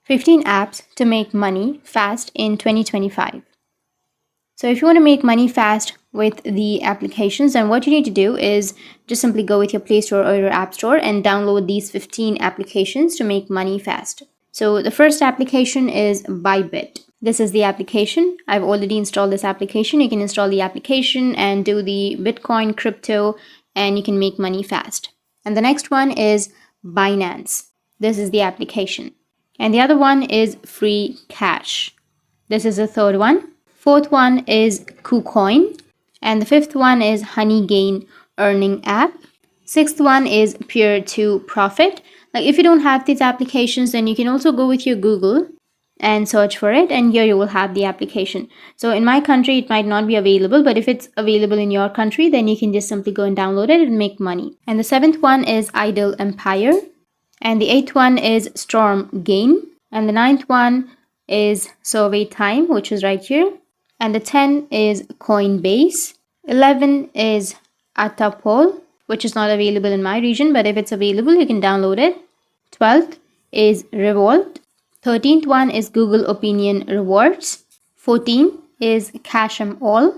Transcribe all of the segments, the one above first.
15 apps to make money fast in 2025. So if you want to make money fast with the applications, then what you need to do is just simply go with your Play Store or your App Store and download these 15 applications to make money fast. So the first application is Bybit. This is the application. I've already installed this application. You can install the application and do the Bitcoin crypto, and you can make money fast. And the next one is Binance. This is the application. And the other one is Freecash. This is the third one. Fourth one is KuCoin. And the fifth one is Honeygain earning app. Sixth one is Peer to Profit. Like if you don't have these applications, then you can also go with your Google and search for it, and here you will have the application. So in my country, it might not be available, but if it's available in your country, then you can just simply go and download it and make money. And the seventh one is Idle Empire. And the eighth one is StormGain. And the ninth one is SurveyTime, which is right here. And the 10 is Coinbase. 11 is AttaPoll, which is not available in my region, but if it's available, you can download it. 12th is Revolut. 13th one is Google Opinion Rewards. 14 is Cash 'em All.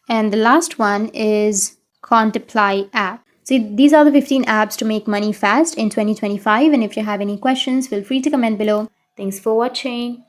And the last one is Cointiply app. So these are the 15 apps to make money fast in 2025. And if you have any questions, feel free to comment below. Thanks for watching.